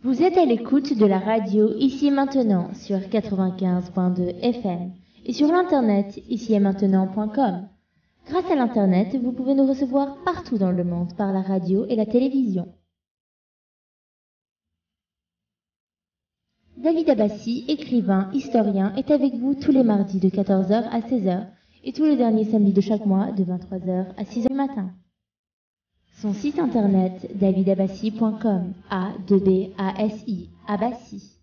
Vous êtes à l'écoute de la radio Ici et Maintenant sur 95.2 FM et sur l'internet ici-et-maintenant.com. Grâce à l'internet, vous pouvez nous recevoir partout dans le monde par la radio et la télévision. David Abbassi, écrivain, historien, est avec vous tous les mardis de 14h à 16h et tous les derniers samedis de chaque mois de 23h à 6h du matin. Son site internet davidabassi.com, A-2-B-A-S-I, Abbassi.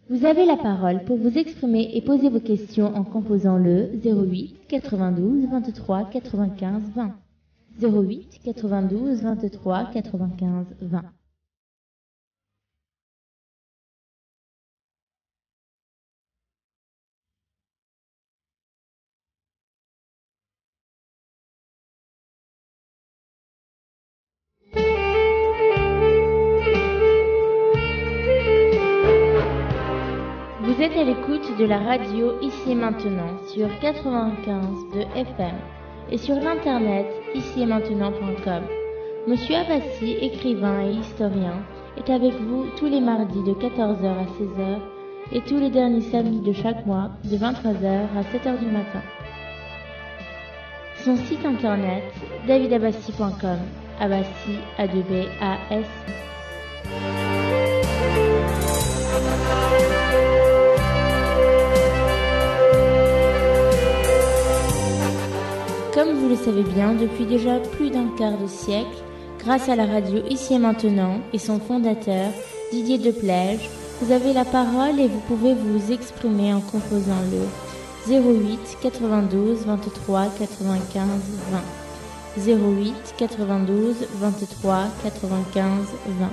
Vous avez la parole pour vous exprimer et poser vos questions en composant le 08 92 23 95 20. 08 92 23 95 20. Vous êtes à l'écoute de la radio Ici et Maintenant sur 95 de FM et sur l'internet ici-et-maintenant.com. Monsieur Abbassi, écrivain et historien, est avec vous tous les mardis de 14h à 16h et tous les derniers samedis de chaque mois de 23h à 7h du matin. Son site internet davidabassi.com, Abbassi A-2-B-A-S-I. Comme vous le savez bien, depuis déjà plus d'un quart de siècle, grâce à la radio Ici et Maintenant et son fondateur, Didier Deplège, vous avez la parole et vous pouvez vous exprimer en composant le 08 92 23 95 20. 08 92 23 95 20.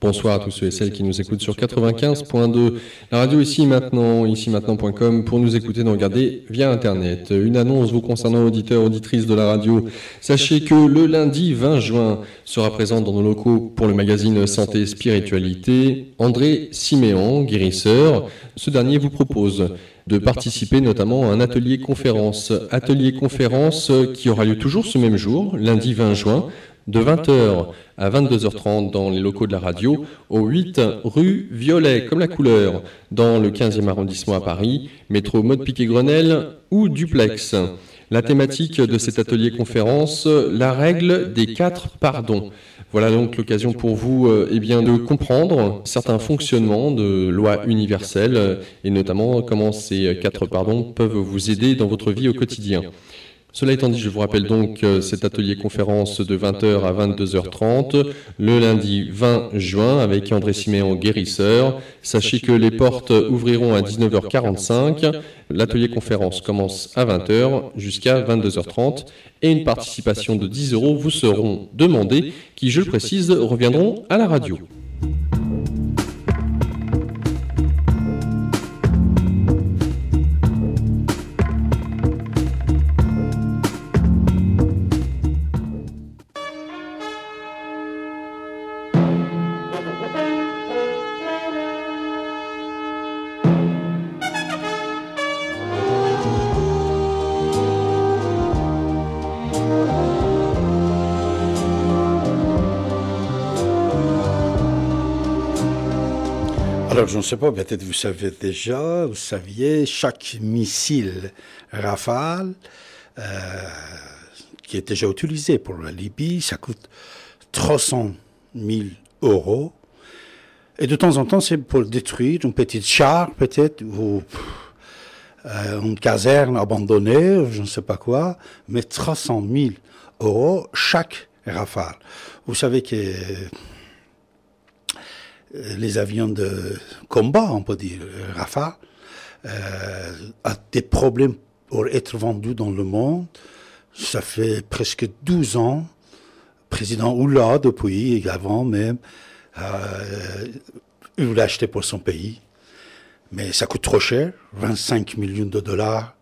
Bonsoir à tous ceux et celles qui nous écoutent sur 95.2, la radio ici maintenant, ici-maintenant.com pour nous écouter, nous regarder via Internet. Une annonce vous concernant auditeurs, auditrices de la radio. Sachez que le lundi 20 juin sera présent dans nos locaux pour le magazine Santé et Spiritualité, André Siméon, guérisseur. Ce dernier vous propose de participer notamment à un atelier-conférence. Atelier-conférence qui aura lieu toujours ce même jour, lundi 20 juin, de 20h à 22h30 dans les locaux de la radio, au 8 rue Violet, comme la couleur, dans le 15e arrondissement à Paris, métro Mode Piquet-Grenelle ou Duplex. La thématique de cet atelier-conférence, la règle des 4 pardons. Voilà donc l'occasion pour vous de comprendre certains fonctionnements de lois universelles et notamment comment ces 4 pardons peuvent vous aider dans votre vie au quotidien. Cela étant dit, je vous rappelle donc cet atelier-conférence de 20h à 22h30, le lundi 20 juin, avec André Siméon, guérisseur. Sachez que les portes ouvriront à 19h45. L'atelier-conférence commence à 20h jusqu'à 22h30 et une participation de 10 € vous seront demandées, qui, je le précise, reviendront à la radio. Alors, je ne sais pas, peut-être vous saviez, chaque missile Rafale qui est déjà utilisé pour la Libye, ça coûte 300 000 €. Et de temps en temps, c'est pour détruire une petite char, peut-être, ou une caserne abandonnée, je ne sais pas quoi, mais 300 000 € chaque Rafale. Vous savez que les avions de combat, on peut dire, Rafale, a des problèmes pour être vendu dans le monde. Ça fait presque 12 ans. Président Oula, depuis, et avant même, il voulait acheter pour son pays. Mais ça coûte trop cher, 25 millions de dollars,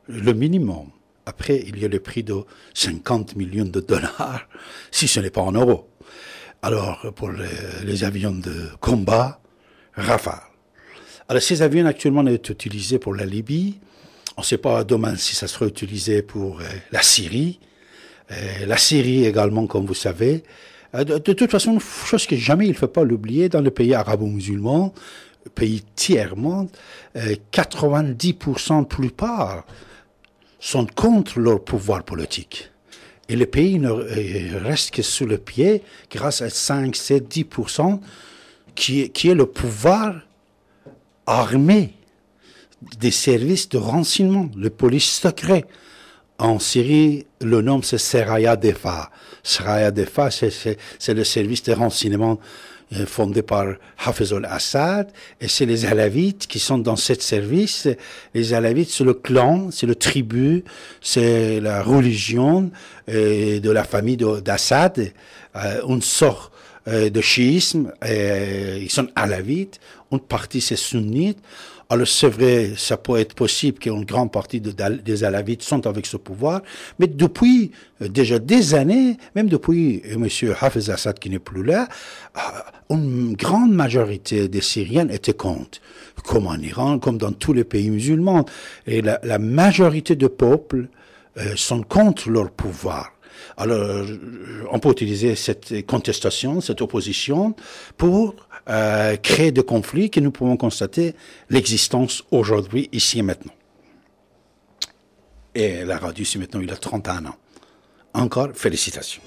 le minimum. Après, il y a le prix de 50 millions de dollars, si ce n'est pas en euros. Alors, pour les avions de combat, Rafale. Alors, ces avions actuellement sont utilisés pour la Libye. On ne sait pas demain si ça sera utilisé pour la Syrie. La Syrie également, comme vous savez. De toute façon, chose que jamais il ne faut pas l'oublier, dans le pays arabo-musulman, pays tiers-monde, 90% plupart sont contre leur pouvoir politique. Et le pays ne reste que sous le pied grâce à 5, 7, 10% qui est le pouvoir armé des services de renseignement, le police secret. En Syrie, le nom c'est Seraya Defa. Seraya Defa, c'est le service de renseignement fondé par Hafez al-Assad, et c'est les Alavites qui sont dans ce service. Les Alavites, c'est le clan, c'est le tribu, c'est la religion de la famille d'Assad. On sort de chiisme, ils sont Alavites, une partie c'est sunnite. Alors c'est vrai, ça peut être possible qu'une grande partie des Alavites sont avec ce pouvoir, mais depuis déjà des années, même depuis M. Hafez Assad qui n'est plus là, une grande majorité des Syriens étaient contre, comme en Iran, comme dans tous les pays musulmans. Et la majorité des peuples sont contre leur pouvoir. Alors, on peut utiliser cette contestation, cette opposition pour créer des conflits que nous pouvons constater l'existence aujourd'hui, ici et maintenant. Et la radio, ici maintenant, il a 31 ans. Encore, félicitations.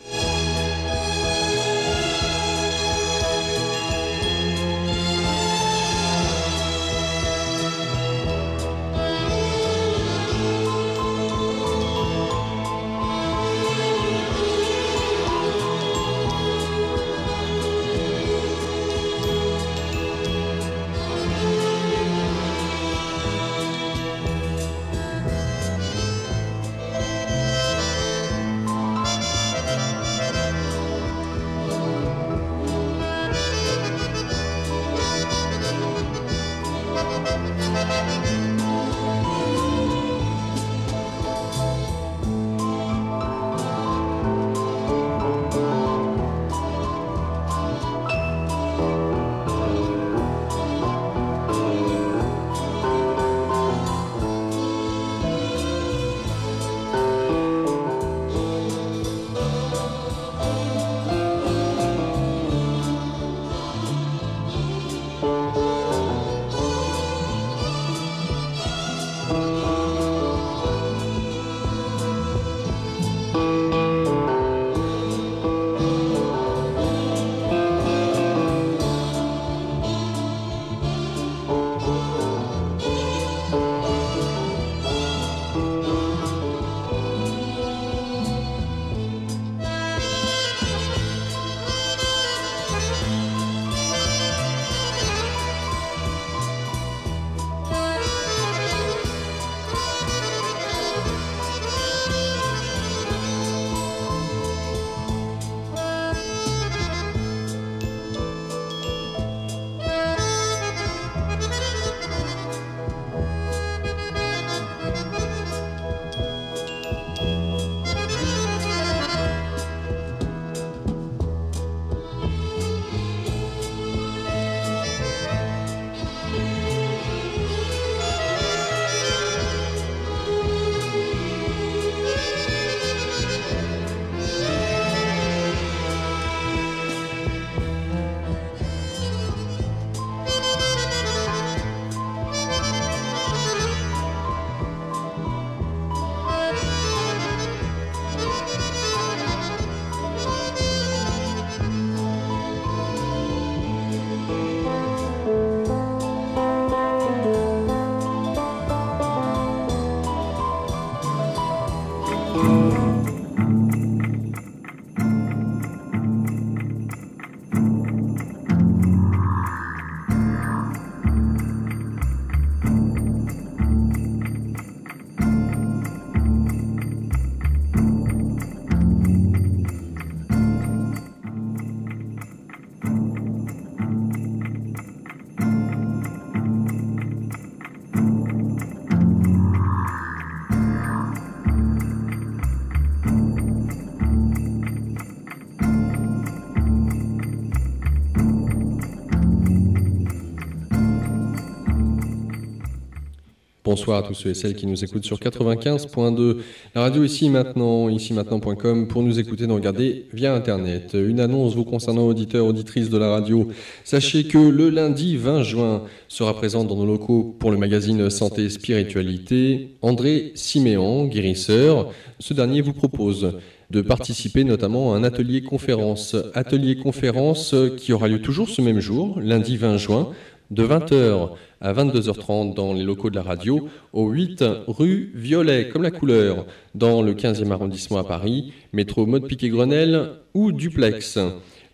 Bonsoir à tous ceux et celles qui nous écoutent sur 95.2. La radio ici maintenant.com pour nous écouter, nous regarder via Internet. Une annonce vous concernant auditeurs, auditrices de la radio. Sachez que le lundi 20 juin sera présent dans nos locaux pour le magazine Santé et Spiritualité André Siméon, guérisseur. Ce dernier vous propose de participer notamment à un atelier-conférence. Atelier-conférence qui aura lieu toujours ce même jour, lundi 20 juin, de 20h à 22h30 dans les locaux de la radio, au 8 rue Violet, comme la couleur, dans le 15e arrondissement à Paris, métro Mode Piquet-Grenelle ou Duplex.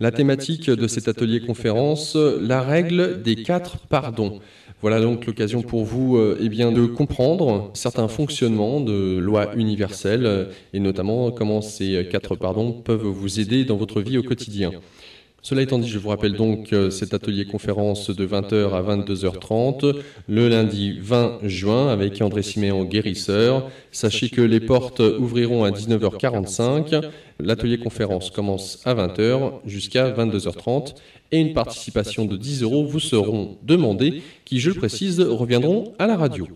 La thématique de cet atelier-conférence, la règle des 4 pardons. Voilà donc l'occasion pour vous de comprendre certains fonctionnements de lois universelles et notamment comment ces 4 pardons peuvent vous aider dans votre vie au quotidien. Cela étant dit, je vous rappelle donc cet atelier-conférence de 20h à 22h30, le lundi 20 juin avec André Siméon, guérisseur. Sachez que les portes ouvriront à 19h45. L'atelier-conférence commence à 20h jusqu'à 22h30 et une participation de 10 € vous seront demandées qui, je le précise, reviendront à la radio.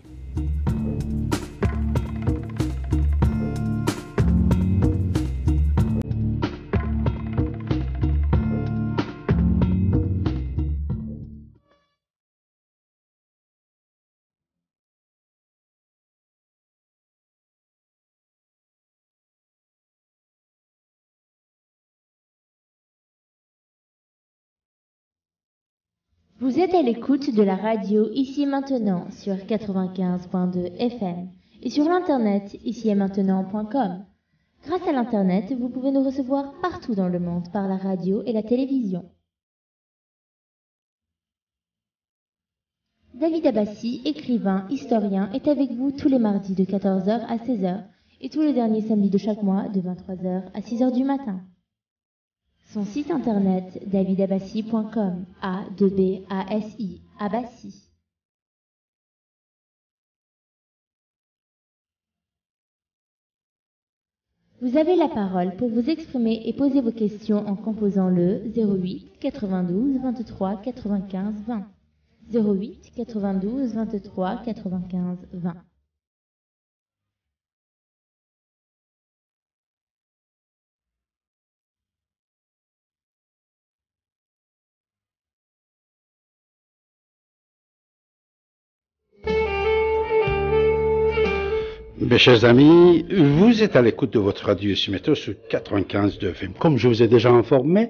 Vous êtes à l'écoute de la radio Ici et Maintenant sur 95.2 FM et sur l'internet ici-et-maintenant.com. Grâce à l'internet, vous pouvez nous recevoir partout dans le monde par la radio et la télévision. David Abbassi, écrivain, historien, est avec vous tous les mardis de 14h à 16h et tous les derniers samedis de chaque mois de 23h à 6h du matin. Son site internet davidabassi.com, A-2-B-A-S-I, Abbassi. Vous avez la parole pour vous exprimer et poser vos questions en composant le 08 92 23 95 20. 08 92 23 95 20. Mes chers amis, vous êtes à l'écoute de votre radio Siméto sur 95.2 FM. Comme je vous ai déjà informé,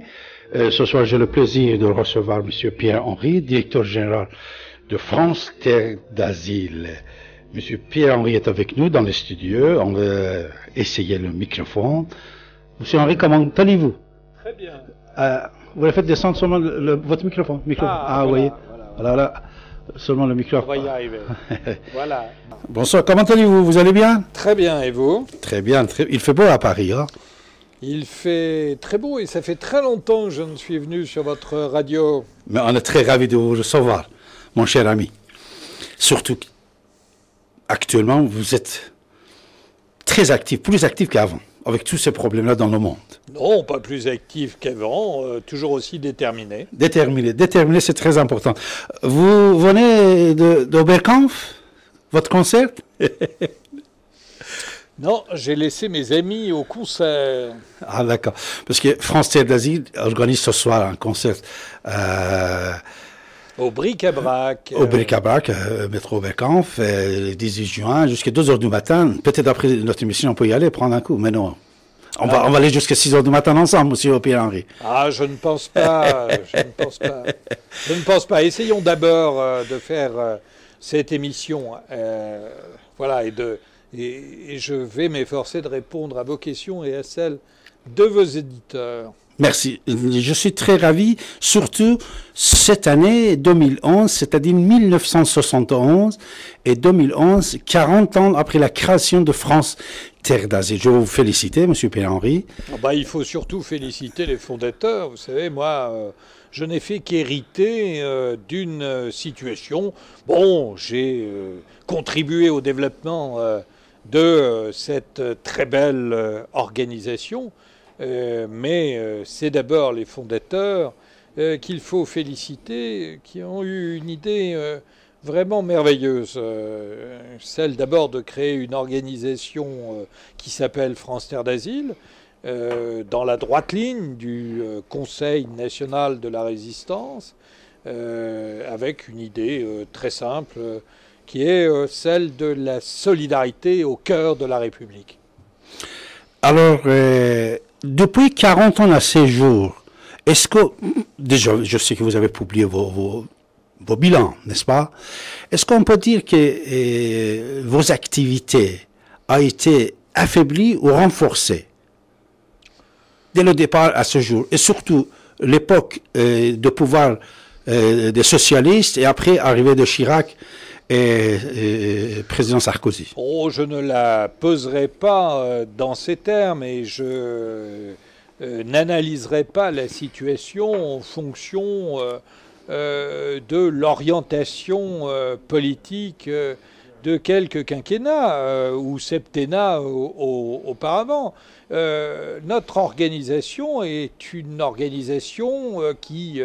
ce soir j'ai le plaisir de recevoir M. Pierre-Henri, directeur général de France Terre d'Asile. M. Pierre-Henri est avec nous dans les studios. On va essayer le microphone. M. Henri, comment allez-vous? Très bien. Vous avez fait descendre seulement votre microphone. Vous voyez. Voilà. Seulement le micro. On va y arriver. Voilà. Bonsoir, comment allez-vous? Vous allez bien? Très bien, et vous? Très bien, il fait beau à Paris, hein? Il fait très beau et ça fait très longtemps que je ne suis venu sur votre radio. Mais on est très ravis de vous recevoir, mon cher ami. Surtout actuellement, vous êtes très actif, plus actif qu'avant, avec tous ces problèmes-là dans le monde. Non, pas plus actif qu'avant, toujours aussi déterminé. Déterminé, c'est très important. Vous venez d'Oberkampf, votre concert? Non, j'ai laissé mes amis au concert. Ah, d'accord. Parce que France Terre d'Asile organise ce soir un concert au Bric-à-Brac. Au Bric-à-Brac, métro Oberkampf, le 18 juin, jusqu'à 2h du matin. Peut-être après notre émission, on peut y aller, prendre un coup, mais non. On va aller jusqu'à 6h du matin ensemble, monsieur Pierre-Henri. Ah, je ne pense pas. Je ne pense pas. Essayons d'abord de faire cette émission. Voilà, et je vais m'efforcer de répondre à vos questions et à celles de vos éditeurs. Merci. Je suis très ravi, surtout cette année 2011, c'est-à-dire 1971 et 2011, 40 ans après la création de France Terre d'Asile. Je veux vous féliciter, monsieur Pierre-Henri. Il faut surtout féliciter les fondateurs. Vous savez, moi, je n'ai fait qu'hériter d'une situation. Bon, j'ai contribué au développement de cette très belle organisation. Mais c'est d'abord les fondateurs qu'il faut féliciter, qui ont eu une idée vraiment merveilleuse. Celle d'abord de créer une organisation qui s'appelle France Terre d'Asile, dans la droite ligne du Conseil national de la résistance, avec une idée très simple qui est celle de la solidarité au cœur de la République. Alors, depuis 40 ans à ces jours, est-ce que, déjà, je sais que vous avez publié vos bilans, n'est-ce pas? Est-ce qu'on peut dire que vos activités ont été affaiblies ou renforcées dès le départ à ce jour? Et surtout, l'époque de pouvoir des socialistes et après arrivée de Chirac et président Sarkozy. Oh, je ne la poserai pas dans ces termes et je n'analyserai pas la situation en fonction de l'orientation politique de quelques quinquennats ou septennats auparavant. Notre organisation est une organisation qui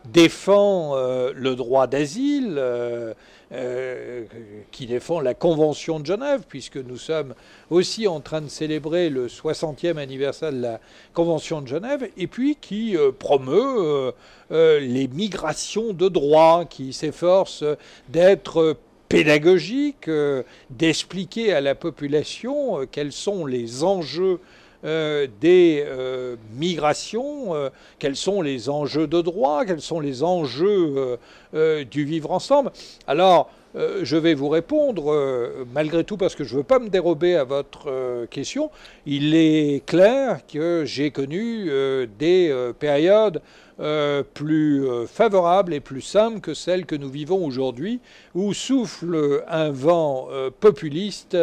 défend le droit d'asile, qui défend la Convention de Genève, puisque nous sommes aussi en train de célébrer le 60e anniversaire de la Convention de Genève, et puis qui promeut les migrations de droit, qui s'efforce d'être pédagogique, d'expliquer à la population quels sont les enjeux des migrations, quels sont les enjeux de droit, quels sont les enjeux du vivre ensemble. Alors, je vais vous répondre, malgré tout, parce que je ne veux pas me dérober à votre question. Il est clair que j'ai connu des périodes plus favorables et plus simples que celles que nous vivons aujourd'hui, où souffle un vent populiste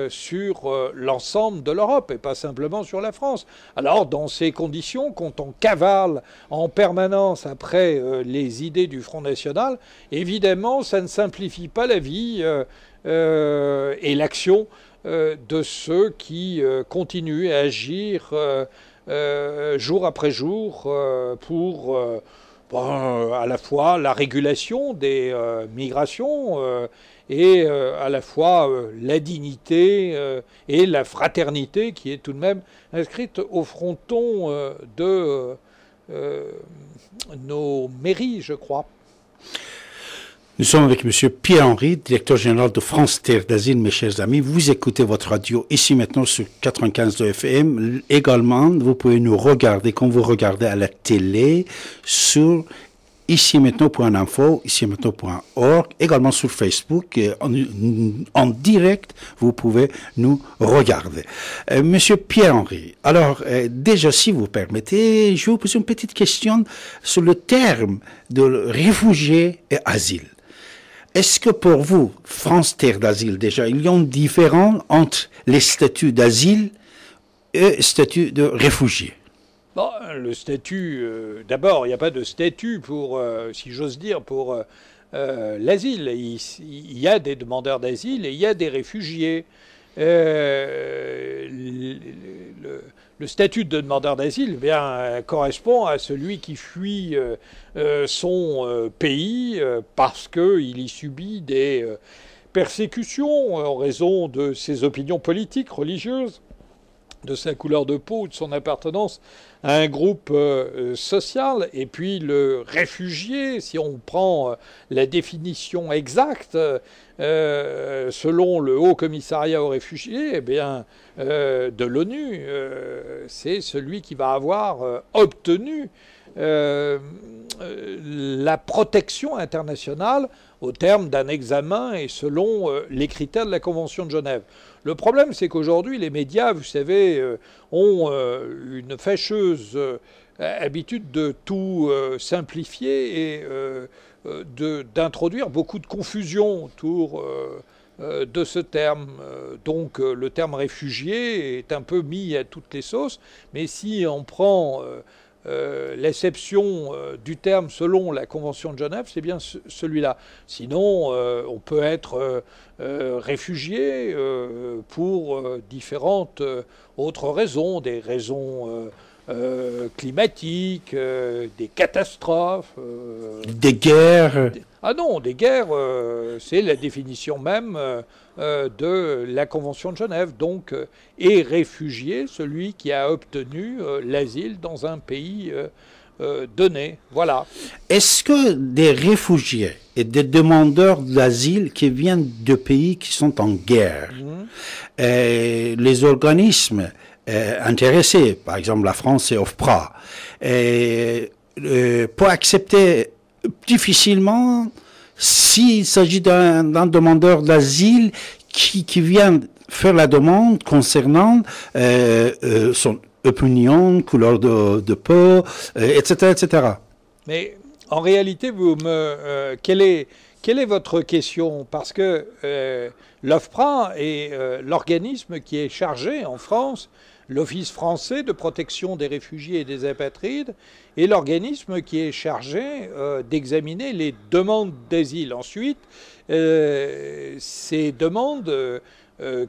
sur l'ensemble de l'Europe et pas simplement sur la France. Alors, dans ces conditions, quand on cavale en permanence après les idées du Front National, évidemment, ça ne simplifie pas la vie et l'action de ceux qui continuent à agir jour après jour pour à la fois la régulation des migrations et à la fois la dignité et la fraternité qui est tout de même inscrite au fronton de nos mairies, je crois. Nous sommes avec M. Pierre-Henri, directeur général de France Terre d'Asile, mes chers amis. Vous écoutez votre radio ici maintenant sur 95 de FM. Également, vous pouvez nous regarder comme vous regardez à la télé sur ici-maintenant.info, ici-maintenant.org, également sur Facebook, en direct, vous pouvez nous regarder. Monsieur Pierre-Henri, alors déjà, si vous permettez, je vais vous poser une petite question sur le terme de réfugié et asile. Est-ce que pour vous, France Terre d'Asile, déjà, il y a une différence entre les statuts d'asile et le statut de réfugié? Bon, le statut, d'abord, il n'y a pas de statut pour, si j'ose dire, pour l'asile. Il y a des demandeurs d'asile et il y a des réfugiés. Le statut de demandeur d'asile correspond à celui qui fuit son pays parce qu'il y subit des persécutions en raison de ses opinions politiques, religieuses, de sa couleur de peau ou de son appartenance à un groupe social. Et puis le réfugié, si on prend la définition exacte, selon le Haut Commissariat aux réfugiés, eh bien, de l'ONU, c'est celui qui va avoir obtenu la protection internationale au terme d'un examen et selon les critères de la Convention de Genève. Le problème, c'est qu'aujourd'hui, les médias, vous savez, ont une fâcheuse habitude de tout simplifier et d'introduire beaucoup de confusion autour de ce terme. Donc le terme réfugié est un peu mis à toutes les sauces, mais si on prend l'acception du terme selon la Convention de Genève, c'est bien celui-là. Sinon, on peut être réfugié pour différentes autres raisons, des raisons climatiques, des catastrophes. Des guerres. Ah non, des guerres, c'est la définition même de la Convention de Genève. Donc, est réfugié celui qui a obtenu l'asile dans un pays donné. Voilà. Est-ce que des réfugiés et des demandeurs d'asile qui viennent de pays qui sont en guerre, les organismes intéressés, par exemple la France et OFPRA, pour accepter difficilement s'il s'agit d'un demandeur d'asile qui vient faire la demande concernant son opinion, couleur de peau, etc., etc. Mais en réalité, quelle est votre question? Parce que l'OFPRA est l'organisme qui est chargé en France, l'Office français de protection des réfugiés et des apatrides, est l'organisme qui est chargé d'examiner les demandes d'asile. Ensuite, ces demandes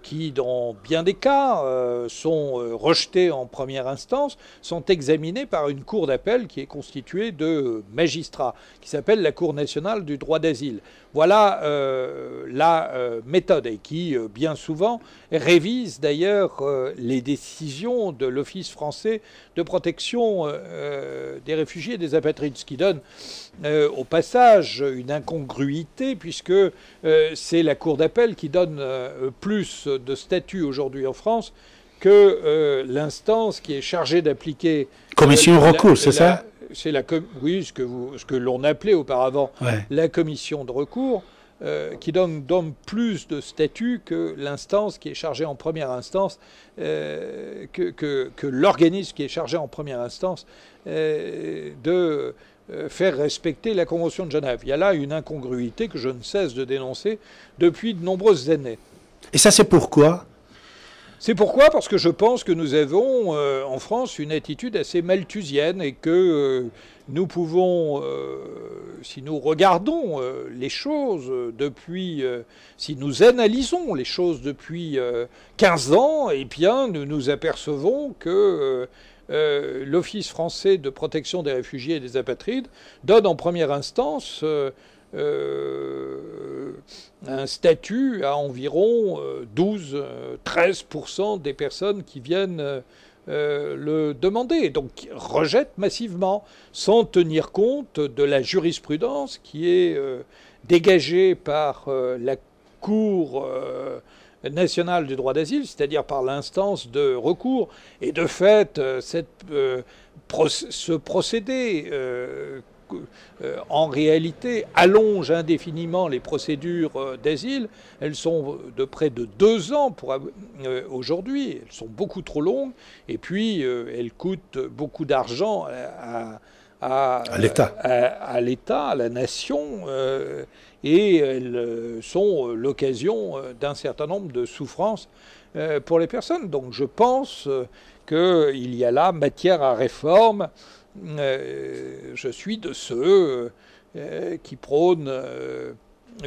qui, dans bien des cas, sont rejetées en première instance, sont examinées par une cour d'appel qui est constituée de magistrats, qui s'appelle la Cour nationale du droit d'asile. Voilà la méthode, et qui, bien souvent, révise d'ailleurs les décisions de l'Office français de protection des réfugiés et des apatrides, ce qui donne au passage une incongruité, puisque c'est la Cour d'appel qui donne plus de statut aujourd'hui en France que l'instance qui est chargée d'appliquer... Commission recours, c'est ça? Oui, ce que l'on appelait auparavant la commission de recours, qui donne plus de statut que l'instance qui est chargée en première instance, que l'organisme qui est chargé en première instance de faire respecter la Convention de Genève. Il y a là une incongruité que je ne cesse de dénoncer depuis de nombreuses années. Et ça, c'est pourquoi? C'est pourquoi? Parce que je pense que nous avons en France une attitude assez malthusienne, et que nous pouvons, si nous regardons les choses depuis, si nous analysons les choses depuis 15 ans, eh bien nous nous apercevons que l'Office français de protection des réfugiés et des apatrides donne en première instance un statut à environ 12-13% des personnes qui viennent le demander, donc rejettent massivement, sans tenir compte de la jurisprudence qui est dégagée par la Cour nationale du droit d'asile, c'est-à-dire par l'instance de recours. Et de fait, ce procédé en réalité allonge indéfiniment les procédures d'asile. Elles sont de près de 2 ans aujourd'hui. Elles sont beaucoup trop longues, et puis elles coûtent beaucoup d'argent à l'État, à la nation, et elles sont l'occasion d'un certain nombre de souffrances pour les personnes. Donc je pense qu'il y a là matière à réforme. Je suis de ceux qui prônent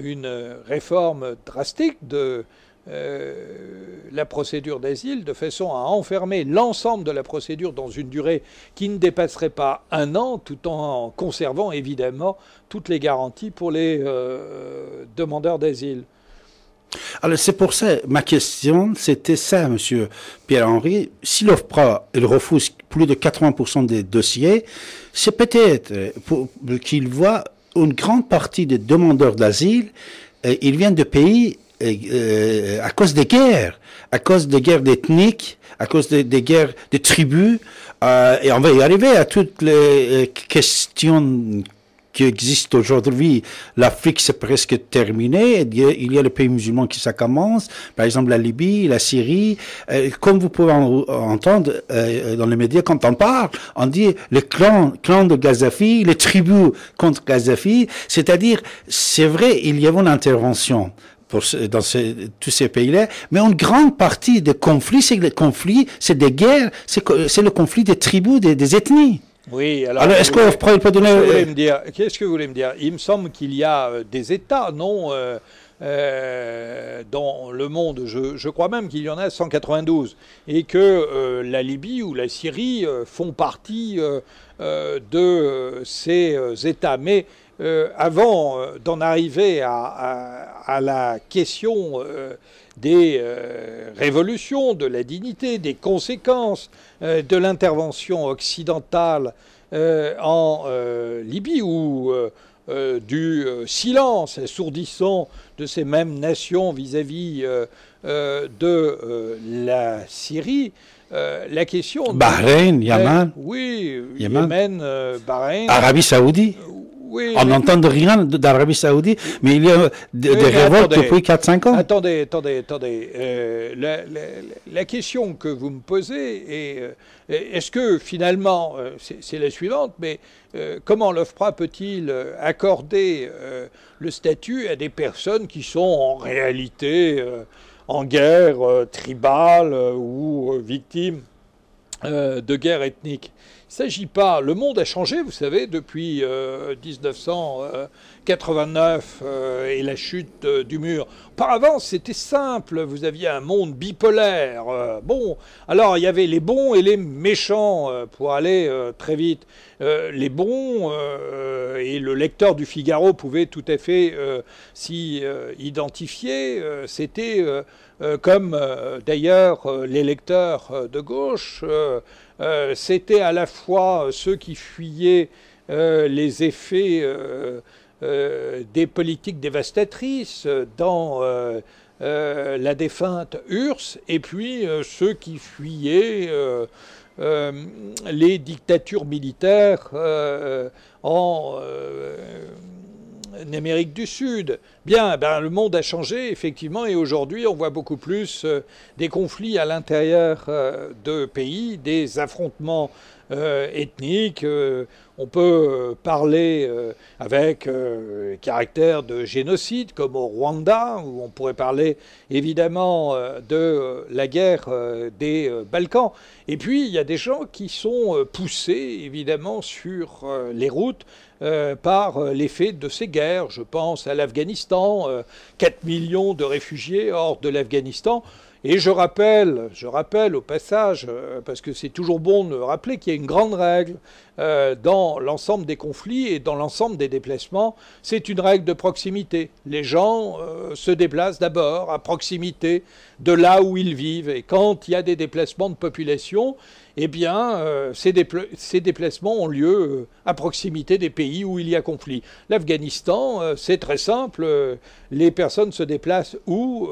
une réforme drastique de la procédure d'asile, de façon à enfermer l'ensemble de la procédure dans une durée qui ne dépasserait pas 1 an, tout en conservant évidemment toutes les garanties pour les demandeurs d'asile. Alors c'est pour ça, ma question, c'était ça, monsieur Pierre-Henri. Si l'OFPRA refuse plus de 80% des dossiers, c'est peut-être qu'il voit une grande partie des demandeurs d'asile, ils viennent de pays à cause des guerres ethniques, à cause des guerres des tribus, et on va y arriver à toutes les questions qui existent aujourd'hui. L'Afrique, c'est presque terminé. Il y a les pays musulmans qui ça commence. Par exemple, la Libye, la Syrie. Comme vous pouvez entendre dans les médias, quand on parle, on dit le clan de Kadhafi, les tribus contre Kadhafi. C'est-à-dire, c'est vrai, il y avait une intervention dans tous ces pays-là, mais une grande partie des conflits, c'est des guerres, c'est le conflit des tribus, des ethnies. Oui, alors est-ce qu'on peut donner... Qu'est-ce que vous voulez me dire? Il me semble qu'il y a des États, non, dans le monde. Je crois même qu'il y en a 192 et que la Libye ou la Syrie font partie de ces États. Mais avant d'en arriver à la question des révolutions, de la dignité, des conséquences de l'intervention occidentale en Libye ou du silence assourdissant de ces mêmes nations vis-à-vis de la Syrie, la question... Bahreïn, Yémen. Oui, Yémen, Bahreïn. Arabie Saoudite. Oui, on n'entend rien d'Arabie Saoudite, mais il y a des révoltes depuis 4-5 ans. Attendez. La question que vous me posez est-ce que finalement, c'est la suivante, mais comment l'OFPRA peut-il accorder le statut à des personnes qui sont en réalité en guerre tribale ou victimes de guerre ethnique? Il ne s'agit pas. Le monde a changé, vous savez, depuis 1989 et la chute du mur. Auparavant, c'était simple. Vous aviez un monde bipolaire. Bon, alors il y avait les bons et les méchants pour aller très vite. Les bons, et le lecteur du Figaro pouvait tout à fait s'y identifier. C'était comme d'ailleurs les lecteurs de gauche. C'était à la fois ceux qui fuyaient les effets des politiques dévastatrices dans la défunte URSS, et puis ceux qui fuyaient les dictatures militaires en Amérique du Sud. Bien, le monde a changé, effectivement, et aujourd'hui, on voit beaucoup plus des conflits à l'intérieur de pays, des affrontements ethniques. On peut parler avec caractère de génocide, comme au Rwanda, où on pourrait parler évidemment de la guerre des Balkans. Et puis, il y a des gens qui sont poussés, évidemment, sur les routes par l'effet de ces guerres. Je pense à l'Afghanistan, 4 millions de réfugiés hors de l'Afghanistan. Et je rappelle au passage, parce que c'est toujours bon de rappeler qu'il y a une grande règle dans l'ensemble des conflits et dans l'ensemble des déplacements, c'est une règle de proximité. Les gens se déplacent d'abord à proximité de là où ils vivent. Et quand il y a des déplacements de population, eh bien, ces déplacements ont lieu à proximité des pays où il y a conflit. L'Afghanistan, c'est très simple. Les personnes se déplacent où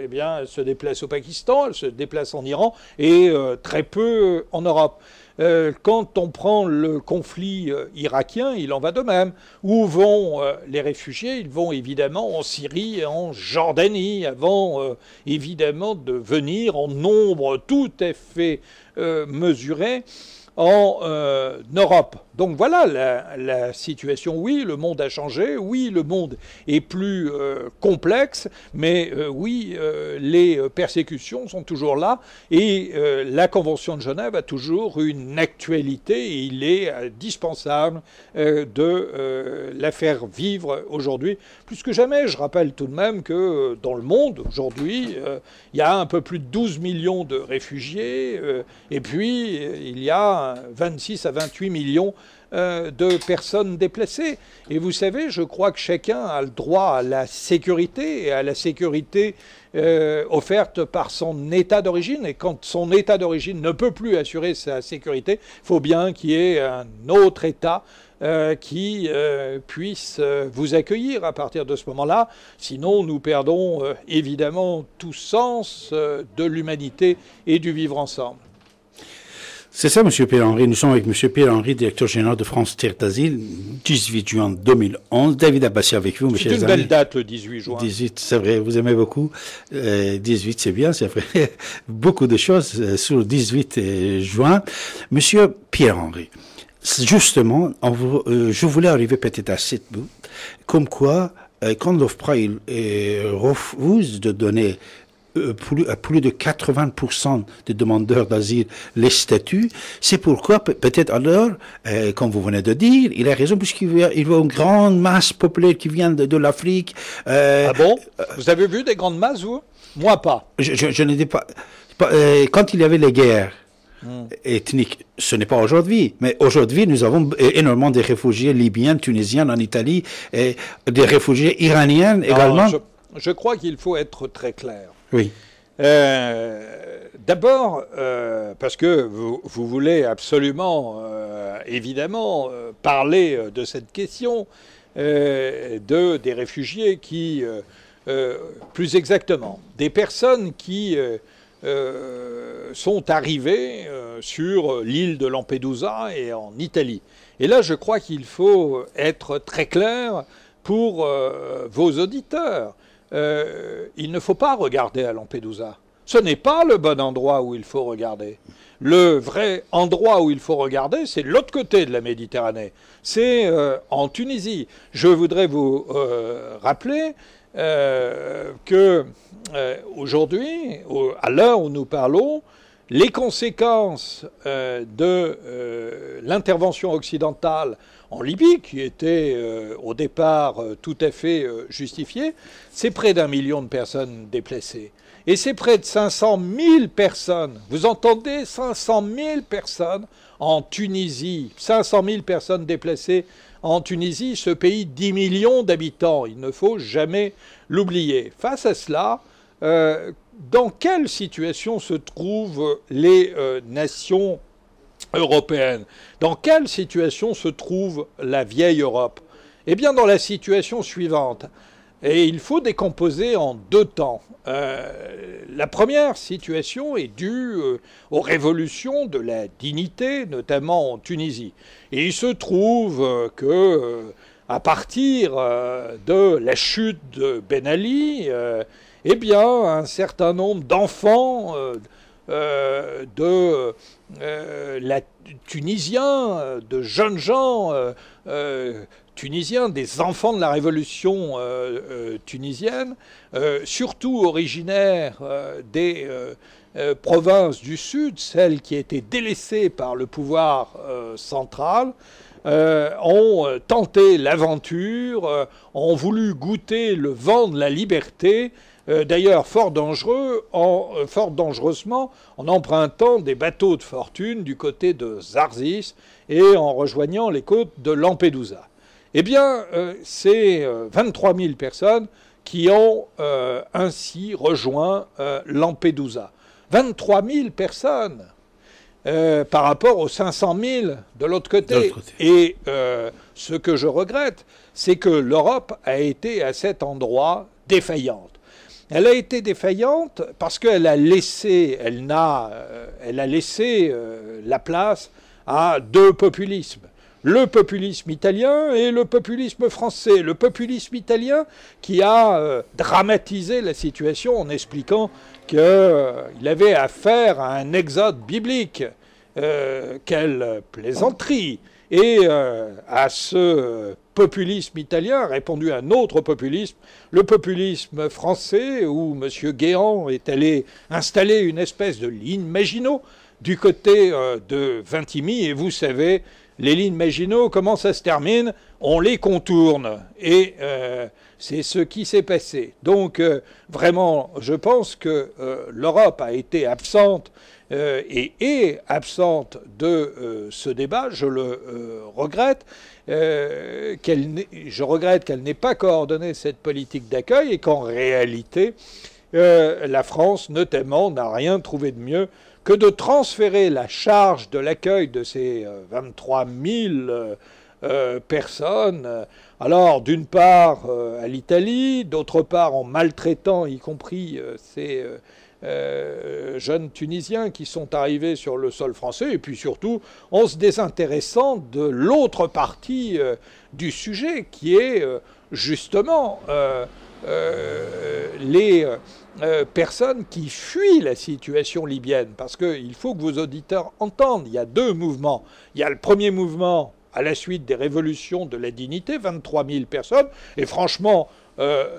eh bien, elles se déplacent au Pakistan, elles se déplacent en Iran et très peu en Europe. Quand on prend le conflit irakien, il en va de même. Où vont les réfugiés? Ils vont évidemment en Syrie et en Jordanie, avant évidemment de venir en nombre tout à fait mesuré en Europe. Donc voilà la situation. Oui, le monde a changé. Oui, le monde est plus complexe. Mais oui, les persécutions sont toujours là. Et la Convention de Genève a toujours une actualité. Et il est indispensable de la faire vivre aujourd'hui. Plus que jamais, je rappelle tout de même que dans le monde, aujourd'hui, il y a un peu plus de 12 millions de réfugiés. Et puis, il y a 26 à 28 millions de personnes déplacées. Et vous savez, je crois que chacun a le droit à la sécurité et à la sécurité offerte par son état d'origine. Et quand son état d'origine ne peut plus assurer sa sécurité, il faut bien qu'il y ait un autre état qui puisse vous accueillir à partir de ce moment-là. Sinon, nous perdons évidemment tout sens de l'humanité et du vivre ensemble. C'est ça, M. Pierre-Henry. Nous sommes avec M. Pierre-Henry, directeur général de France Terre d'Asile, 18 juin 2011. David Abbassi avec vous, M. C'est une belle date, le 18 juin. 18, c'est vrai, vous aimez beaucoup. 18, c'est bien, c'est vrai. Beaucoup de choses sur le 18 juin. M. Pierre-Henry, justement, je voulais arriver peut-être à cette bout, comme quoi, quand l'OFPRA refuse de donner plus de 80% des demandeurs d'asile les statuts. C'est pourquoi, peut-être alors, comme vous venez de dire, il a raison, puisqu'il y a une grande masse populaire qui vient de l'Afrique. Ah bon? Vous avez vu des grandes masses, vous? Moi, pas. Je n'étais pas... quand il y avait les guerres ethniques, ce n'est pas aujourd'hui, mais aujourd'hui, nous avons énormément de réfugiés libyens, tunisiens en Italie, et des réfugiés iraniens également. Je crois qu'il faut être très clair. Oui. D'abord, parce que vous voulez absolument, évidemment, parler de cette question des réfugiés qui, plus exactement, des personnes qui sont arrivées sur l'île de Lampedusa et en Italie. Et là, je crois qu'il faut être très clair pour vos auditeurs. Il ne faut pas regarder à Lampedusa. Ce n'est pas le bon endroit où il faut regarder. Le vrai endroit où il faut regarder, c'est de l'autre côté de la Méditerranée. C'est en Tunisie. Je voudrais vous rappeler que aujourd'hui, à l'heure où nous parlons, les conséquences de l'intervention occidentale en Libye, qui était au départ tout à fait justifiée, c'est près d'1 million de personnes déplacées. Et c'est près de 500 000 personnes, vous entendez, 500 000 personnes en Tunisie, 500 000 personnes déplacées en Tunisie, ce pays de 10 millions d'habitants, il ne faut jamais l'oublier. Face à cela, dans quelle situation se trouvent les nations européennes? Dans quelle situation se trouve la vieille Europe? Eh bien, dans la situation suivante. Et il faut décomposer en deux temps. La première situation est due aux révolutions de la dignité, notamment en Tunisie. Et il se trouve que, à partir de la chute de Ben Ali, eh bien, un certain nombre d'enfants tunisiens, de jeunes gens tunisiens, des enfants de la révolution tunisienne, surtout originaires des provinces du Sud, celles qui étaient délaissées par le pouvoir central, ont tenté l'aventure, ont voulu goûter le vent de la liberté, d'ailleurs fort dangereusement en empruntant des bateaux de fortune du côté de Zarzis et en rejoignant les côtes de Lampedusa. Eh bien, c'est 23 000 personnes qui ont ainsi rejoint Lampedusa. 23 000 personnes par rapport aux 500 000 de l'autre côté. Et ce que je regrette, c'est que l'Europe a été à cet endroit défaillante. Elle a été défaillante parce qu'elle a laissé, la place à deux populismes. Le populisme italien et le populisme français. Le populisme italien qui a dramatisé la situation en expliquant qu'il avait affaire à un exode biblique. Quelle plaisanterie! Et à ce populisme italien a répondu un autre populisme, le populisme français, où M. Guéant est allé installer une espèce de ligne Maginot du côté de Vintimille. Et vous savez, les lignes Maginot, comment ça se termine? On les contourne. Et c'est ce qui s'est passé. Donc, vraiment, je pense que l'Europe a été absente et est absente de ce débat. Je le regrette. Je regrette qu'elle n'ait pas coordonné cette politique d'accueil et qu'en réalité, la France, notamment, n'a rien trouvé de mieux que de transférer la charge de l'accueil de ces 23 000 personnes, alors d'une part à l'Italie, d'autre part en maltraitant y compris ces jeunes Tunisiens qui sont arrivés sur le sol français, et puis surtout en se désintéressant de l'autre partie du sujet, qui est justement les personnes qui fuient la situation libyenne. Parce qu'il faut que vos auditeurs entendent, il y a deux mouvements. Il y a le premier mouvement à la suite des révolutions de la dignité, 23 000 personnes, et franchement,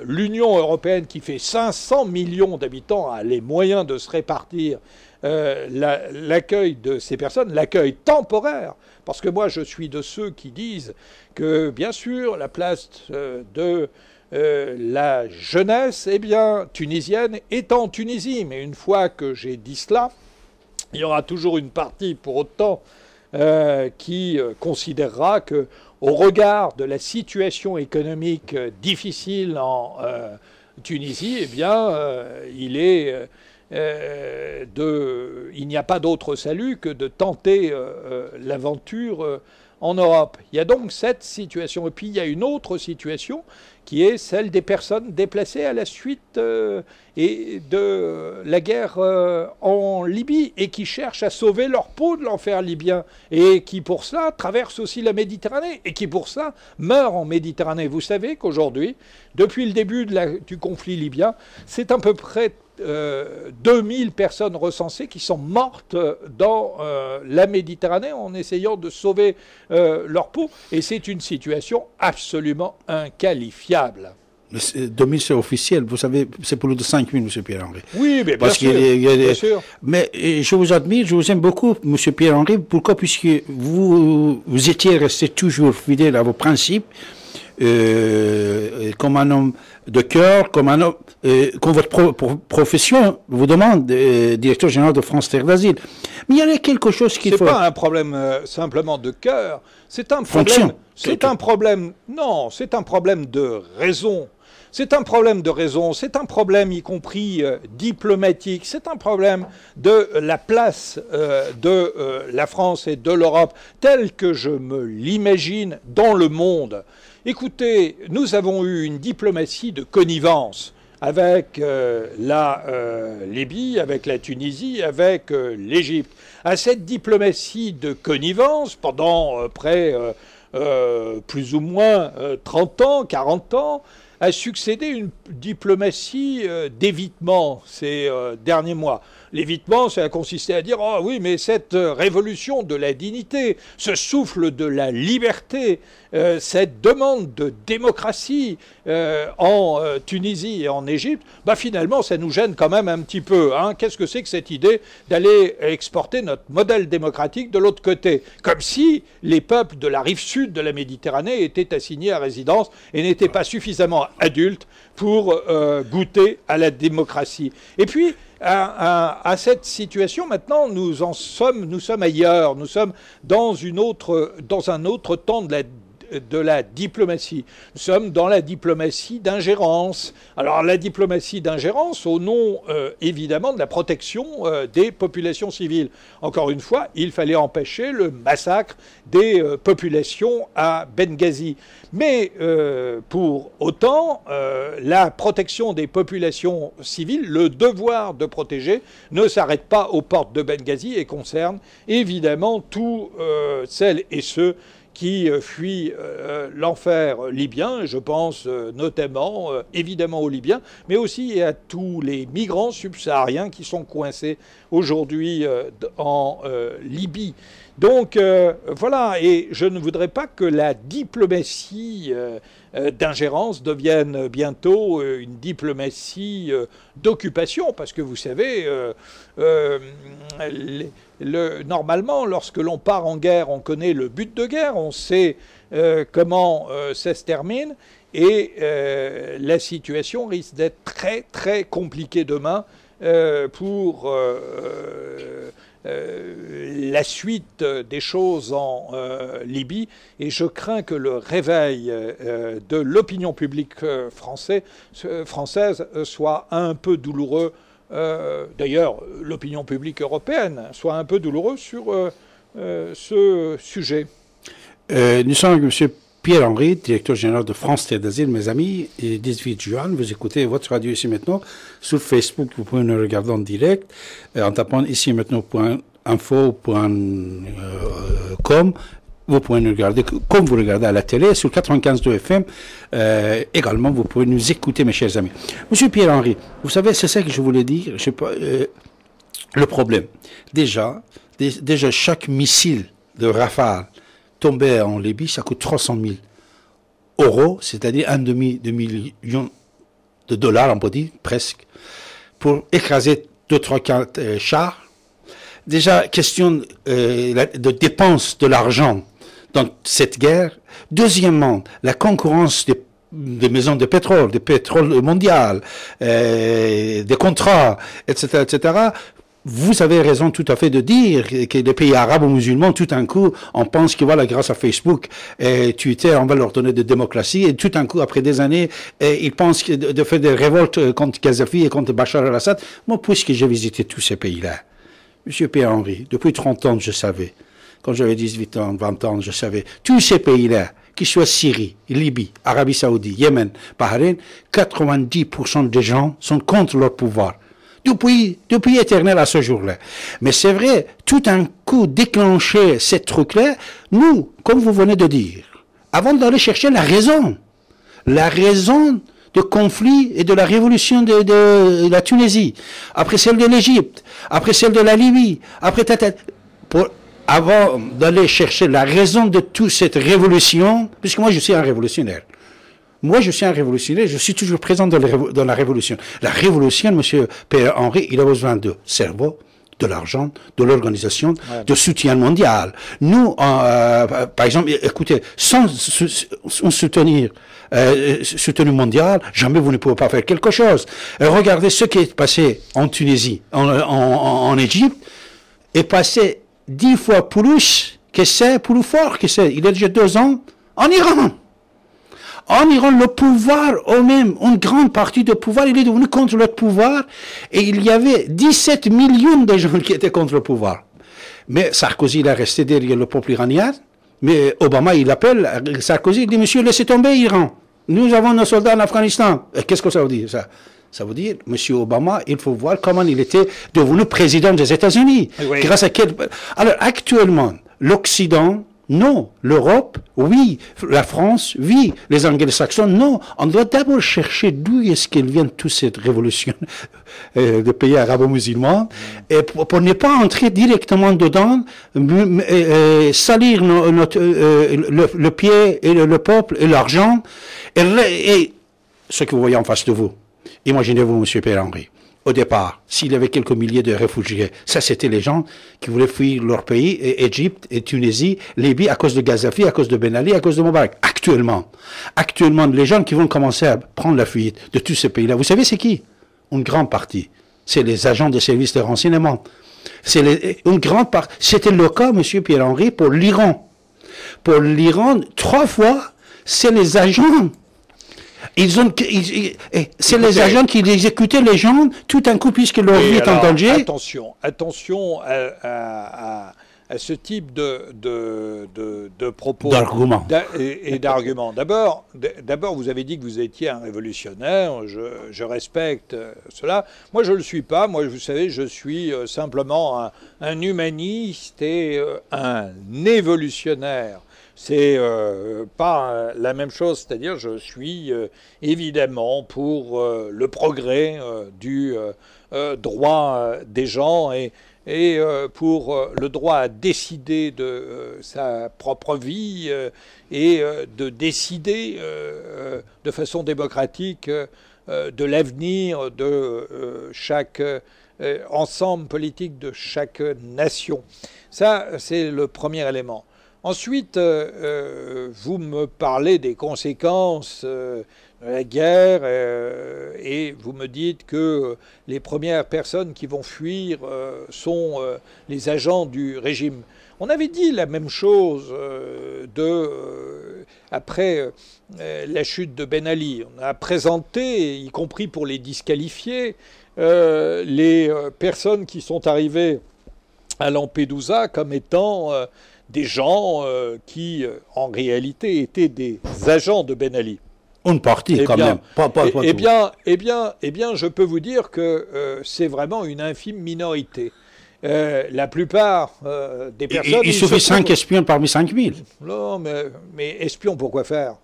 l'Union européenne qui fait 500 millions d'habitants a les moyens de se répartir l'accueil de ces personnes, l'accueil temporaire. Parce que moi, je suis de ceux qui disent que, bien sûr, la place de la jeunesse, tunisienne est en Tunisie. Mais une fois que j'ai dit cela, il y aura toujours une partie, pour autant, qui considérera que, au regard de la situation économique difficile en Tunisie, il n'y a pas d'autre salut que de tenter l'aventure en Europe. Il y a donc cette situation. Et puis il y a une autre situation qui est celle des personnes déplacées à la suite et de la guerre en Libye et qui cherchent à sauver leur peau de l'enfer libyen et qui pour cela traversent aussi la Méditerranée et qui pour ça meurent en Méditerranée. Vous savez qu'aujourd'hui, depuis le début du conflit libyen, c'est à peu près 2000 personnes recensées qui sont mortes dans la Méditerranée en essayant de sauver leur peau. Et c'est une situation absolument inqualifiable. 2000, c'est officiel. Vous savez, c'est plus de 5000, M. Pierre-Henri. Oui, mais bien sûr. Mais je vous admire, je vous aime beaucoup, M. Pierre-Henri. Pourquoi? Puisque vous étiez resté toujours fidèle à vos principes, comme un homme de cœur, comme un homme, comme votre profession vous demande, directeur général de France Terre d'Asile. Mais il y a quelque chose qu'il faut... C'est pas un problème simplement de cœur, c'est un problème... C'est un problème de raison. C'est un problème de raison, c'est un problème y compris diplomatique, c'est un problème de la place de la France et de l'Europe telle que je me l'imagine dans le monde. Écoutez, nous avons eu une diplomatie de connivence avec la Libye, avec la Tunisie, avec l'Égypte. À cette diplomatie de connivence, pendant plus ou moins 30 ans, 40 ans, a succédé une diplomatie d'évitement ces derniers mois. L'évitement, ça a consisté à dire « Oh oui, mais cette révolution de la dignité, ce souffle de la liberté, cette demande de démocratie en Tunisie et en Égypte, finalement, ça nous gêne quand même un petit peu. Hein. Qu'est-ce que c'est que cette idée d'aller exporter notre modèle démocratique de l'autre côté? Comme si les peuples de la rive sud de la Méditerranée étaient assignés à résidence et n'étaient pas suffisamment adultes pour goûter à la démocratie. Et puis, à cette situation, maintenant, nous sommes ailleurs. Nous sommes dans un autre temps de la diplomatie. Nous sommes dans la diplomatie d'ingérence. Alors la diplomatie d'ingérence au nom évidemment de la protection des populations civiles. Encore une fois, il fallait empêcher le massacre des populations à Benghazi. Mais pour autant, la protection des populations civiles, le devoir de protéger, ne s'arrête pas aux portes de Benghazi et concerne évidemment tous celles et ceux qui fuient l'enfer libyen. Je pense notamment, évidemment, aux Libyens, mais aussi à tous les migrants subsahariens qui sont coincés aujourd'hui en Libye. Donc voilà, et je ne voudrais pas que la diplomatie d'ingérence devienne bientôt une diplomatie d'occupation, parce que vous savez, normalement, lorsque l'on part en guerre, on connaît le but de guerre, on sait comment ça se termine, et la situation risque d'être très très compliquée demain pour la suite des choses en Libye, et je crains que le réveil de l'opinion publique française soit un peu douloureux. D'ailleurs, l'opinion publique européenne soit un peu douloureux sur ce sujet. Nous sommes avec M. Pierre-Henri, directeur général de France Terre d'Asile, mes amis, et 18 juin, vous écoutez votre radio ici maintenant. Sur Facebook, vous pouvez nous regarder en direct, en tapant ici maintenant.info.com. Vous pouvez nous regarder comme vous regardez à la télé, sur 95.2 FM. Également, vous pouvez nous écouter, mes chers amis. Monsieur Pierre-Henri, vous savez, c'est ça que je voulais dire. Je sais pas, le problème. Déjà, chaque missile de Rafale tombé en Libye, ça coûte 300 000 euros, c'est-à-dire un demi-million de dollars, on peut dire, presque, pour écraser 2-3 chars. Déjà, question de dépense de l'argent dans cette guerre. Deuxièmement, la concurrence des maisons de pétrole mondial, des contrats, etc., etc. Vous avez raison tout à fait de dire que les pays arabes ou musulmans, tout d'un coup, on pense que voilà, grâce à Facebook et Twitter, on va leur donner de démocratie. Et tout d'un coup, après des années, ils pensent de faire des révoltes contre Kadhafi et contre Bachar al-Assad. Moi, puisque j'ai visité tous ces pays-là, Monsieur Pierre-Henri, depuis 30 ans, je savais. Quand j'avais 18 ans, 20 ans, je savais. Tous ces pays-là, qu'ils soient Syrie, Libye, Arabie Saoudite, Yémen, Bahreïn, 90% des gens sont contre leur pouvoir. Depuis éternel à ce jour-là. Mais c'est vrai, tout un coup déclencher ces trucs-là, nous, comme vous venez de dire, avant d'aller chercher la raison de conflit et de la révolution de la Tunisie, après celle de l'Égypte, après celle de la Libye, avant d'aller chercher la raison de toute cette révolution, puisque moi je suis un révolutionnaire. Moi, je suis un révolutionnaire, je suis toujours présent dans la révolution. La révolution, monsieur Pierre-Henri, il a besoin de cerveau, de l'argent, de l'organisation, de soutien mondial. Nous, par exemple, écoutez, sans soutenu mondial, jamais vous ne pouvez pas faire quelque chose. Regardez ce qui est passé en Tunisie, en Égypte, est passé 10 fois plus fort que c'est. Il y a déjà 2 ans, en Iran. En Iran, le pouvoir, au même, une grande partie du pouvoir, il est devenu contre le pouvoir, et il y avait 17 millions de gens qui étaient contre le pouvoir. Mais Sarkozy, il est resté derrière le peuple iranien, mais Obama, il appelle Sarkozy, il dit, monsieur, laissez tomber l'Iran. Nous avons nos soldats en Afghanistan. Qu'est-ce que ça veut dire, ça? Ça veut dire, monsieur Obama, il faut voir comment il était devenu président des États-Unis. Oui. Grâce à quel... Alors, actuellement, l'Occident, non. L'Europe, oui. La France, oui. Les Anglo-Saxons, non. On doit d'abord chercher d'où est-ce qu'elle vient toute cette révolution des pays arabo-musulmans, et pour ne pas entrer directement dedans, salir le pied et le peuple et l'argent, et ce que vous voyez en face de vous. Imaginez-vous, monsieur Pierre-Henri. Au départ, s'il y avait quelques milliers de réfugiés, ça c'était les gens qui voulaient fuir leur pays, Égypte et Tunisie, Libye, à cause de Kadhafi, à cause de Ben Ali, à cause de Moubarak. Actuellement, les gens qui vont commencer à prendre la fuite de tous ces pays-là, vous savez c'est qui? Une grande partie. C'est les agents des services de renseignement. Une grande partie. C'était le cas, monsieur Pierre-Henri, pour l'Iran. Pour l'Iran, 3 fois, c'est les agents. C'est les agents qui exécutaient les gens tout d'un coup puisque leur vie est en danger. Attention à ce type de propos d'arguments et d'arguments. D'abord, vous avez dit que vous étiez un révolutionnaire. Je respecte cela. Moi, je ne le suis pas. Moi, vous savez, je suis simplement un humaniste et un évolutionnaire. C'est pas la même chose, c'est-à-dire je suis évidemment pour le progrès du droit des gens et pour le droit à décider de sa propre vie et de décider de façon démocratique de l'avenir de chaque ensemble politique de chaque nation. Ça, c'est le premier élément. Ensuite, vous me parlez des conséquences de la guerre et vous me dites que les premières personnes qui vont fuir sont les agents du régime. On avait dit la même chose après la chute de Ben Ali. On a présenté, y compris pour les disqualifier, les personnes qui sont arrivées à Lampedusa comme étant... des gens qui, en réalité, étaient des agents de Ben Ali. Une partie, quand même. Eh bien, je peux vous dire que c'est vraiment une infime minorité. La plupart des personnes... Il suffit 5 espions parmi 5000. Non, mais espions, pourquoi faire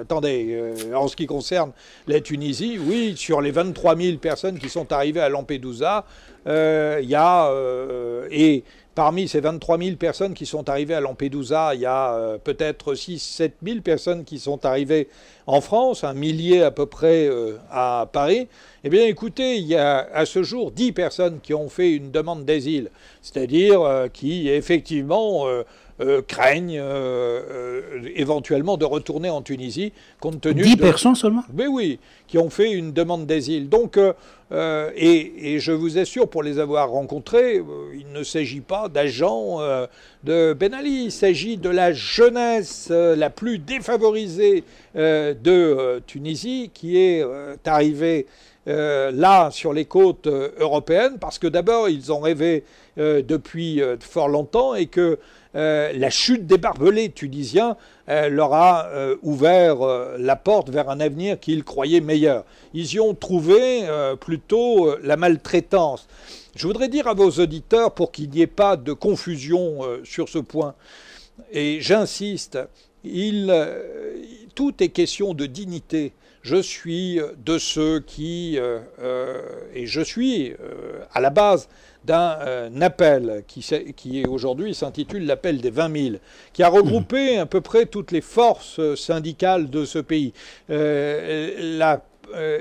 attendez, en ce qui concerne la Tunisie, oui, sur les 23 000 personnes qui sont arrivées à Lampedusa, il y a... parmi ces 23 000 personnes qui sont arrivées à Lampedusa, il y a peut-être 6-7 000 personnes qui sont arrivées en France, 1 millier à peu près à Paris. Eh bien, écoutez, il y a à ce jour 10 personnes qui ont fait une demande d'asile, c'est-à-dire qui, effectivement, craignent éventuellement de retourner en Tunisie, compte tenu 10 personnes seulement? Mais oui, qui ont fait une demande d'asile. Donc, et je vous assure, pour les avoir rencontrés, il ne s'agit pas d'agents de Ben Ali, il s'agit de la jeunesse la plus défavorisée de Tunisie qui est arrivée là sur les côtes européennes, parce que d'abord ils ont rêvé depuis fort longtemps et que la chute des barbelés tunisiens leur a ouvert la porte vers un avenir qu'ils croyaient meilleur. Ils y ont trouvé plutôt la maltraitance. Je voudrais dire à vos auditeurs, pour qu'il n'y ait pas de confusion sur ce point, et j'insiste, tout est question de dignité. Je suis de ceux qui, et je suis à la base d'un appel qui aujourd'hui s'intitule l'appel des 20 000, qui a regroupé à peu près toutes les forces syndicales de ce pays.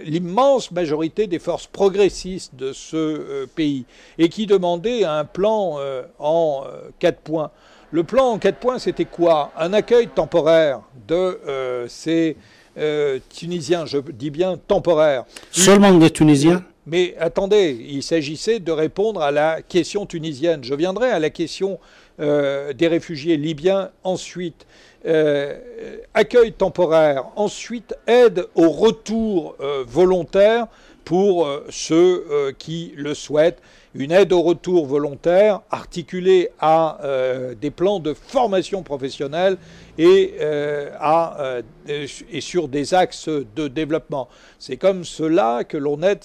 L'immense majorité des forces progressistes de ce pays, et qui demandait un plan en 4 points. Le plan en 4 points, c'était quoi? Un accueil temporaire de ces Tunisiens, je dis bien temporaire. Seulement des Tunisiens? Mais attendez, il s'agissait de répondre à la question tunisienne. Je viendrai à la question des réfugiés libyens ensuite. Accueil temporaire, ensuite aide au retour volontaire pour ceux qui le souhaitent. Une aide au retour volontaire articulée à des plans de formation professionnelle et sur des axes de développement. C'est comme cela que l'on aide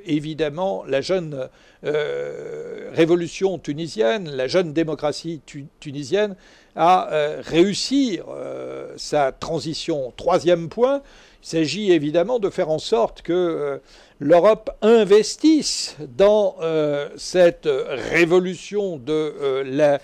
évidemment la jeune révolution tunisienne, la jeune démocratie tunisienne à réussir sa transition. 3e point, il s'agit évidemment de faire en sorte que l'Europe investisse dans cette révolution de la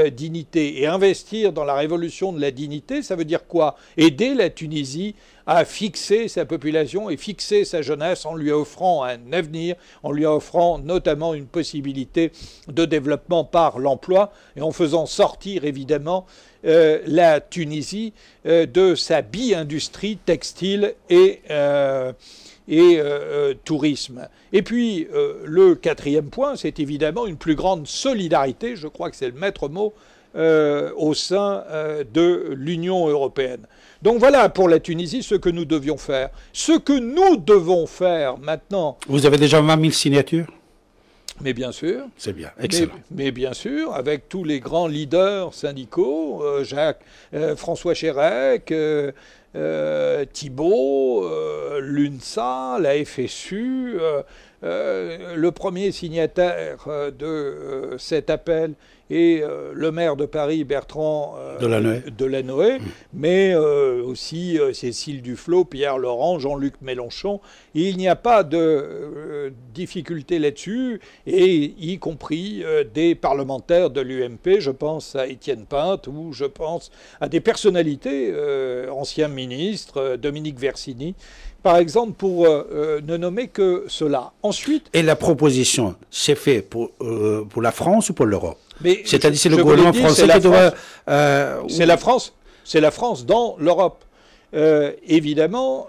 dignité. Et investir dans la révolution de la dignité, ça veut dire quoi? Aider la Tunisie à fixer sa population et fixer sa jeunesse en lui offrant un avenir, en lui offrant notamment une possibilité de développement par l'emploi et en faisant sortir évidemment la Tunisie de sa bi-industrie textile et tourisme. Et puis, le 4e point, c'est évidemment une plus grande solidarité, je crois que c'est le maître mot, au sein de l'Union européenne. Donc voilà pour la Tunisie ce que nous devions faire. Ce que nous devons faire maintenant... Vous avez déjà 20 000 signatures? Mais bien sûr. C'est bien, excellent. Mais bien sûr, avec tous les grands leaders syndicaux, François Chérec, Thibault, l'UNSA, la FSU, le premier signataire de cet appel est le maire de Paris, Bertrand Delanoë, mais aussi Cécile Duflot, Pierre Laurent, Jean-Luc Mélenchon. Et il n'y a pas de difficulté là-dessus, et y compris des parlementaires de l'UMP, je pense à Étienne Pinte, ou je pense à des personnalités, anciens ministres, Dominique Versini, par exemple, pour ne nommer que cela. Ensuite... Et la proposition, c'est fait pour la France ou pour l'Europe? C'est-à-dire c'est le je gouvernement français qui doit... C'est la France dans l'Europe. Évidemment,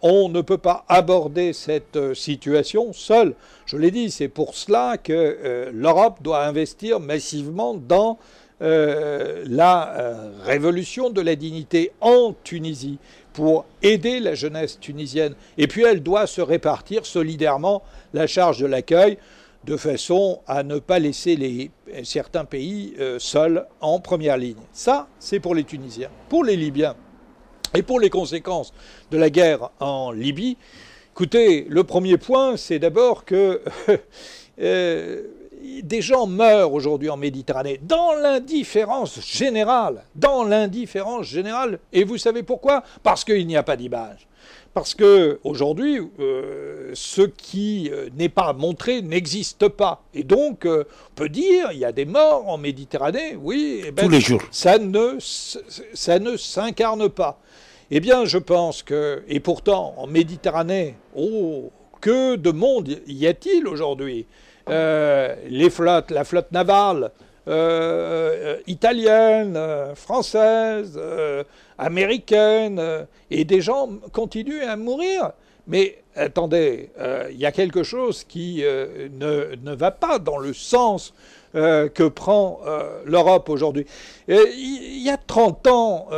on ne peut pas aborder cette situation seul. Je l'ai dit, c'est pour cela que l'Europe doit investir massivement dans la révolution de la dignité en Tunisie, pour aider la jeunesse tunisienne. Et puis elle doit se répartir solidairement la charge de l'accueil, de façon à ne pas laisser certains pays seuls en première ligne. Ça, c'est pour les Tunisiens. Pour les Libyens et pour les conséquences de la guerre en Libye, écoutez, le premier point, c'est d'abord que des gens meurent aujourd'hui en Méditerranée, dans l'indifférence générale. Dans l'indifférence générale. Et vous savez pourquoi? Parce qu'il n'y a pas d'image. Parce qu'aujourd'hui, ce qui n'est pas montré n'existe pas. Et donc, on peut dire, il y a des morts en Méditerranée, oui. Eh ben, tous les jours. Ça ne s'incarne pas. Eh bien, je pense que, et pourtant, en Méditerranée, oh, que de monde y a-t-il aujourd'hui? La flotte navale italienne, française, américaine, et des gens continuent à mourir. Mais attendez, il y a quelque chose qui ne va pas dans le sens que prend l'Europe aujourd'hui. Il y a 30 ans,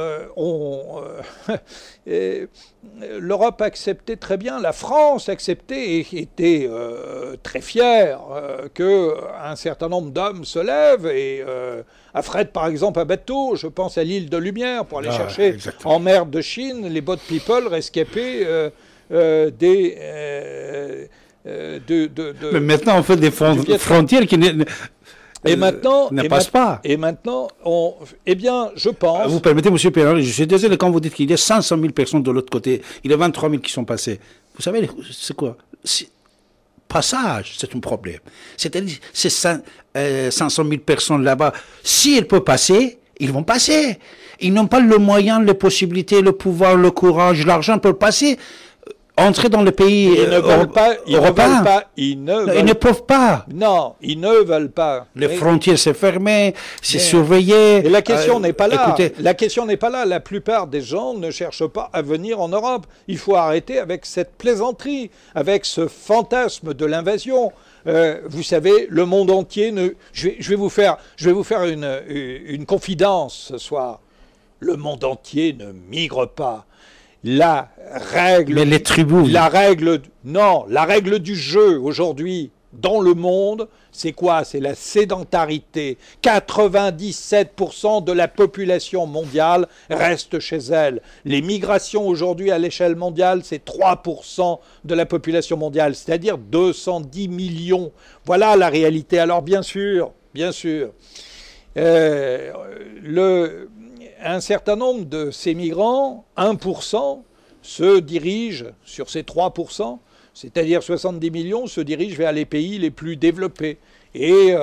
l'Europe acceptait très bien, la France acceptait et était très fière qu'un certain nombre d'hommes se lèvent et affrètent par exemple un bateau, je pense à l'île de Lumière, pour aller chercher exactement. en mer de Chine les boat people rescapés Mais maintenant, on fait des frontières qui ne passent pas. Et maintenant, eh bien, je pense... Vous permettez, M. Perrin, je suis désolé quand vous dites qu'il y a 500 000 personnes de l'autre côté, il y a 23 000 qui sont passés. Vous savez, c'est quoi? Passage, c'est un problème. C'est-à-dire, ces 500 000 personnes là-bas, si elles peuvent passer, ils vont passer. Ils n'ont pas le moyen, les possibilités, le pouvoir, le courage, l'argent pour passer. Entrer dans le pays européen. Ils ne peuvent pas. Non, ils ne veulent pas. Les frontières, c'est fermé, c'est surveillé. Et la question n'est pas là. Écoutez, la question n'est pas là. La plupart des gens ne cherchent pas à venir en Europe. Il faut arrêter avec cette plaisanterie, avec ce fantasme de l'invasion. Vous savez, le monde entier ne... Je vais vous faire une confidence ce soir. Le monde entier ne migre pas. La règle... Mais les tribus... La règle du jeu aujourd'hui dans le monde, c'est quoi? C'est la sédentarité. 97% de la population mondiale reste chez elle. Les migrations aujourd'hui à l'échelle mondiale, c'est 3% de la population mondiale, c'est-à-dire 210 millions. Voilà la réalité. Alors bien sûr, un certain nombre de ces migrants, 1%, se dirigent sur ces 3%, c'est-à-dire 70 millions, se dirigent vers les pays les plus développés et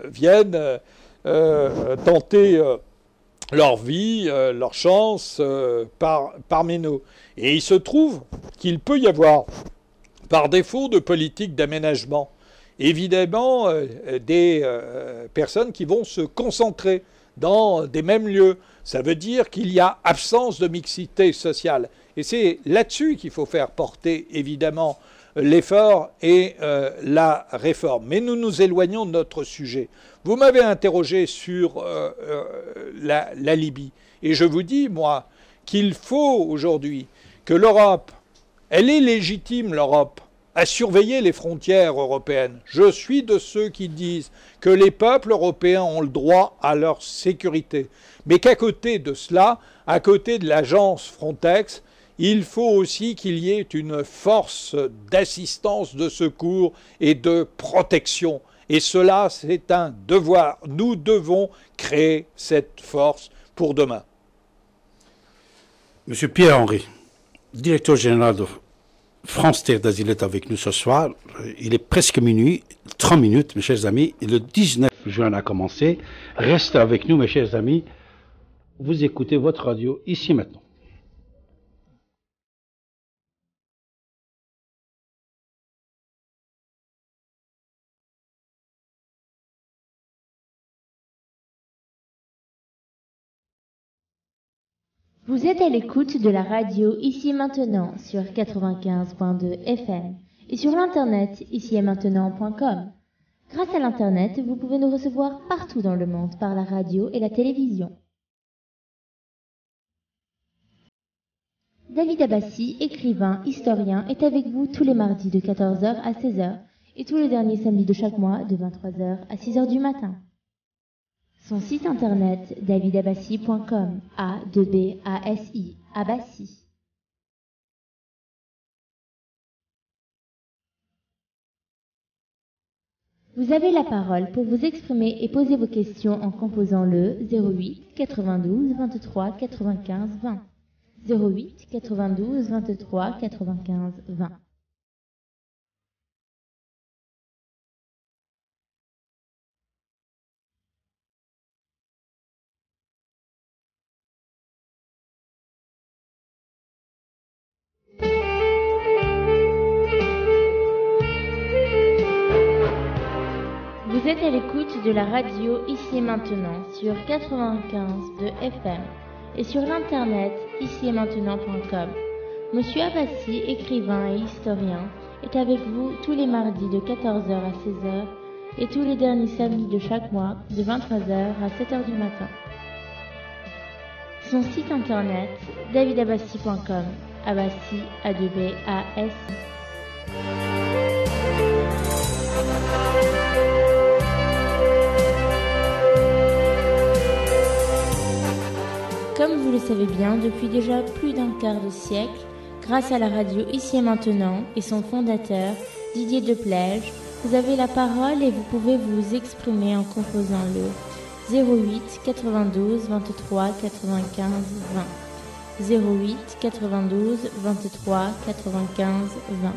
viennent tenter leur vie, leur chance parmi nous. Et il se trouve qu'il peut y avoir, par défaut de politique d'aménagement, évidemment des personnes qui vont se concentrer dans des mêmes lieux. Ça veut dire qu'il y a absence de mixité sociale. Et c'est là-dessus qu'il faut faire porter, évidemment, l'effort et la réforme. Mais nous nous éloignons de notre sujet. Vous m'avez interrogé sur la Libye. Et je vous dis, moi, qu'il faut aujourd'hui que l'Europe, elle est légitime, l'Europe, à surveiller les frontières européennes. Je suis de ceux qui disent que les peuples européens ont le droit à leur sécurité. Mais qu'à côté de cela, à côté de l'agence Frontex, il faut aussi qu'il y ait une force d'assistance, de secours et de protection. Et cela, c'est un devoir. Nous devons créer cette force pour demain. Monsieur Pierre-Henri, directeur général de France Terre d'Asile est avec nous ce soir. Il est presque minuit, 30 minutes, mes chers amis. Et le 19 juin a commencé. Restez avec nous, mes chers amis. Vous écoutez votre radio ici maintenant. Vous êtes à l'écoute de la radio Ici et Maintenant sur 95.2 FM et sur l'internet ici-et-maintenant.com. Grâce à l'internet, vous pouvez nous recevoir partout dans le monde par la radio et la télévision. David Abbassi, écrivain, historien, est avec vous tous les mardis de 14h à 16h et tous les derniers samedis de chaque mois de 23h à 6h du matin. Son site internet davidabassi.com, A-2-B-A-S-I, Abbassi. Vous avez la parole pour vous exprimer et poser vos questions en composant le 08 92 23 95 20. 08 92 23 95 20. Vous êtes à l'écoute de la radio Ici et Maintenant sur 95 de FM et sur l'internet ici-et-maintenant.com. Monsieur Abbassi, écrivain et historien, est avec vous tous les mardis de 14h à 16h et tous les derniers samedis de chaque mois de 23h à 7h du matin. Son site internet davidabbassi.com. Abbassi A2B-A-S. Comme vous le savez bien, depuis déjà plus d'un quart de siècle, grâce à la radio Ici et Maintenant et son fondateur, Didier Deplège, vous avez la parole et vous pouvez vous exprimer en composant le 08 92 23 95 20. 08 92 23 95 20.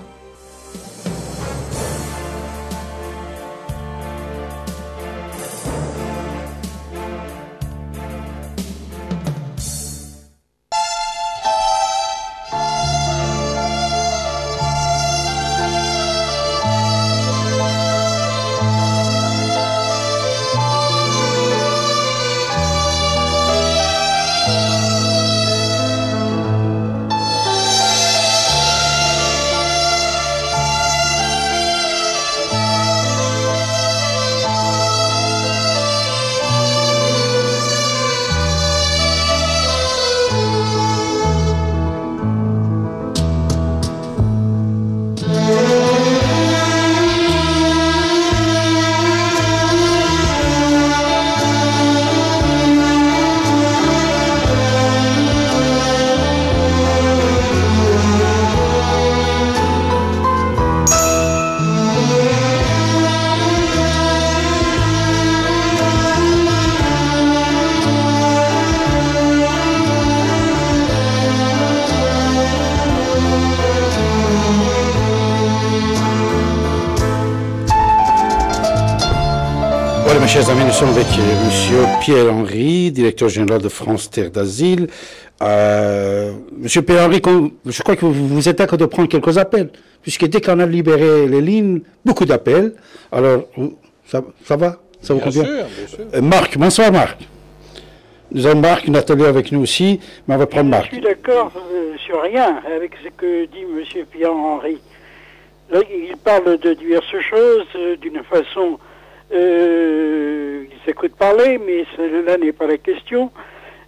Chers amis, nous sommes avec Monsieur Pierre-Henri, directeur général de France Terre d'Asile. Monsieur Pierre-Henri, je crois que vous êtes d'accord de prendre quelques appels, puisque dès qu'on a libéré les lignes, beaucoup d'appels. Alors, ça va? Ça vous convient? Bien sûr. Marc, bonsoir Marc. Nous avons Marc Nathalie avec nous aussi, mais on va prendre Marc. Je suis d'accord sur rien avec ce que dit Monsieur Pierre-Henri. Là, il parle de diverses choses d'une façon... il s'écoute parler, mais cela n'est pas la question.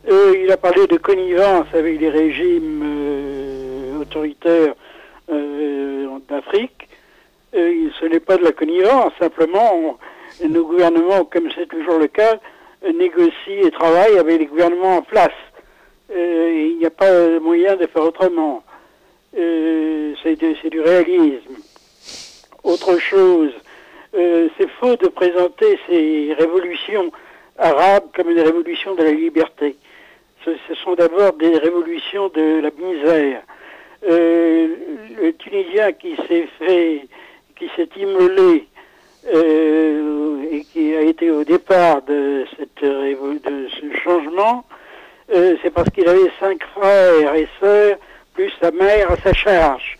Il a parlé de connivence avec les régimes autoritaires d'Afrique. Ce n'est pas de la connivence, simplement nos gouvernements, comme c'est toujours le cas, négocient et travaillent avec les gouvernements en place. Il n'y a pas moyen de faire autrement. C'est du réalisme. Autre chose, c'est faux de présenter ces révolutions arabes comme des révolutions de la liberté. Ce sont d'abord des révolutions de la misère. Le Tunisien qui s'est immolé et qui a été au départ de ce changement, c'est parce qu'il avait 5 frères et sœurs, plus sa mère à sa charge.